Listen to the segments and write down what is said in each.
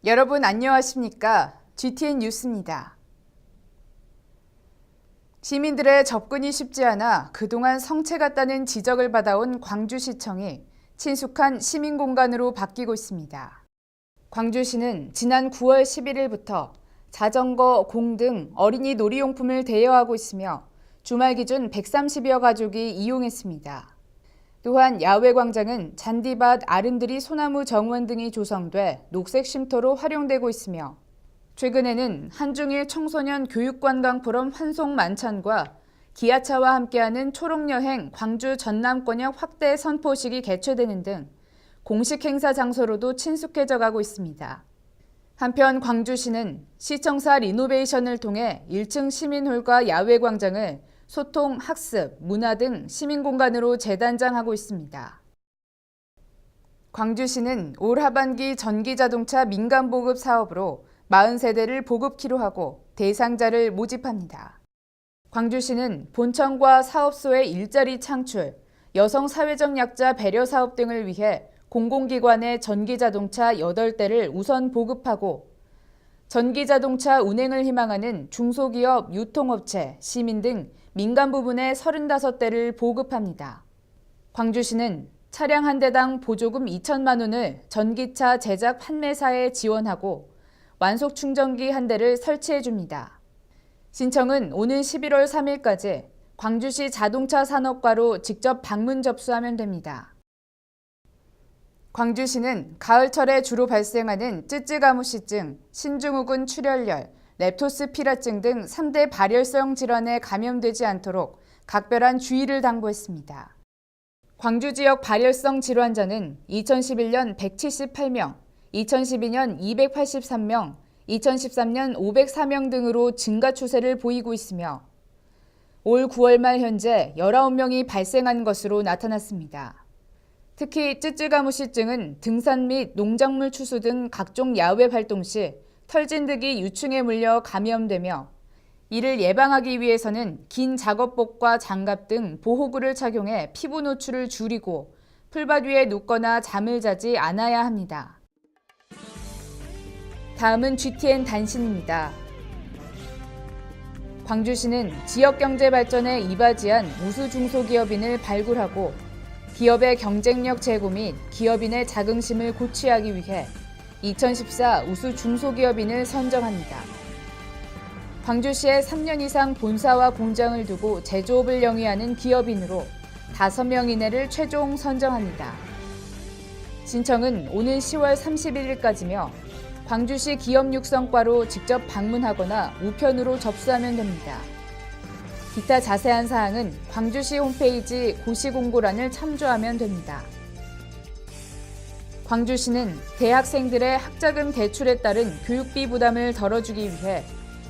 여러분 안녕하십니까? GTN 뉴스입니다. 시민들의 접근이 쉽지 않아 그동안 성체 같다는 지적을 받아온 광주시청이 친숙한 시민공간으로 바뀌고 있습니다. 광주시는 지난 9월 11일부터 자전거, 공 등 어린이 놀이용품을 대여하고 있으며 주말 기준 130여 가족이 이용했습니다. 또한 야외광장은 잔디밭, 아름드리 소나무 정원 등이 조성돼 녹색 쉼터로 활용되고 있으며 최근에는 한중일 청소년 교육관광 포럼 환송 만찬과 기아차와 함께하는 초록여행 광주 전남권역 확대 선포식이 개최되는 등 공식 행사 장소로도 친숙해져 가고 있습니다. 한편 광주시는 시청사 리노베이션을 통해 1층 시민홀과 야외광장을 소통, 학습, 문화 등 시민공간으로 재단장하고 있습니다. 광주시는 올 하반기 전기자동차 민간보급 사업으로 40세대를 보급키로 하고 대상자를 모집합니다. 광주시는 본청과 사업소의 일자리 창출, 여성 사회적 약자 배려 사업 등을 위해 공공기관의 전기자동차 8대를 우선 보급하고 전기자동차 운행을 희망하는 중소기업, 유통업체, 시민 등 민간 부분의 35대를 보급합니다. 광주시는 차량 한 대당 보조금 2천만 원을 전기차 제작 판매사에 지원하고 완속 충전기 한 대를 설치해 줍니다. 신청은 오는 11월 3일까지 광주시 자동차 산업과로 직접 방문 접수하면 됩니다. 광주시는 가을철에 주로 발생하는 쯔쯔가무시증, 신증후군 출혈열, 렙토스피라증 등 3대 발열성 질환에 감염되지 않도록 각별한 주의를 당부했습니다. 광주 지역 발열성 질환자는 2011년 178명, 2012년 283명, 2013년 504명 등으로 증가 추세를 보이고 있으며 올 9월 말 현재 19명이 발생한 것으로 나타났습니다. 특히 쯔쯔가무시증은 등산 및 농작물 추수 등 각종 야외 활동 시 털진드기 유충에 물려 감염되며 이를 예방하기 위해서는 긴 작업복과 장갑 등 보호구를 착용해 피부 노출을 줄이고 풀밭 위에 눕거나 잠을 자지 않아야 합니다. 다음은 GTN 단신입니다. 광주시는 지역경제 발전에 이바지한 우수 중소기업인을 발굴하고 기업의 경쟁력 제고 및 기업인의 자긍심을 고취하기 위해 2014 우수 중소기업인을 선정합니다. 광주시에 3년 이상 본사와 공장을 두고 제조업을 영위하는 기업인으로 5명 이내를 최종 선정합니다. 신청은 오는 10월 31일까지며 광주시 기업육성과로 직접 방문하거나 우편으로 접수하면 됩니다. 기타 자세한 사항은 광주시 홈페이지 고시공고란을 참조하면 됩니다. 광주시는 대학생들의 학자금 대출에 따른 교육비 부담을 덜어주기 위해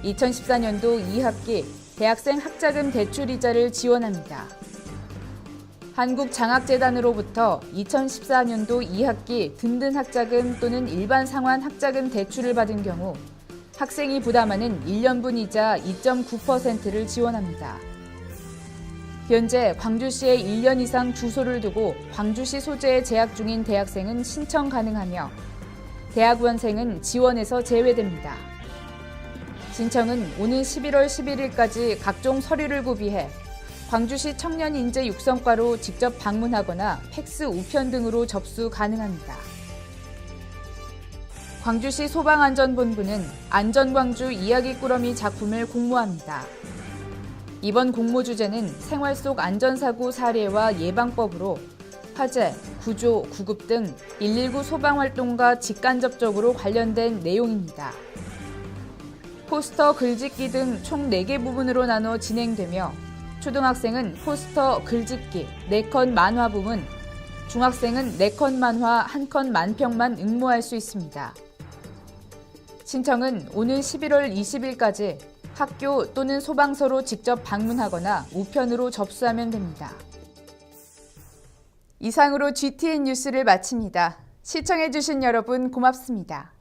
2014년도 2학기 대학생 학자금 대출 이자를 지원합니다. 한국장학재단으로부터 2014년도 2학기 든든 학자금 또는 일반 상환 학자금 대출을 받은 경우 학생이 부담하는 1년분 이자 2.9%를 지원합니다. 현재 광주시에 1년 이상 주소를 두고 광주시 소재에 재학 중인 대학생은 신청 가능하며 대학원생은 지원에서 제외됩니다. 신청은 오는 11월 11일까지 각종 서류를 구비해 광주시 청년인재육성과로 직접 방문하거나 팩스 우편 등으로 접수 가능합니다. 광주시 소방안전본부는 안전광주 이야기꾸러미 작품을 공모합니다. 이번 공모 주제는 생활 속 안전사고 사례와 예방법으로 화재, 구조, 구급 등 119 소방활동과 직간접적으로 관련된 내용입니다. 포스터, 글짓기 등 총 4개 부분으로 나눠 진행되며 초등학생은 포스터, 글짓기, 4컷 만화 부문, 중학생은 4컷 만화, 1컷 만평만 응모할 수 있습니다. 신청은 오는 11월 20일까지 학교 또는 소방서로 직접 방문하거나 우편으로 접수하면 됩니다. 이상으로 GTN 뉴스를 마칩니다. 시청해주신 여러분 고맙습니다.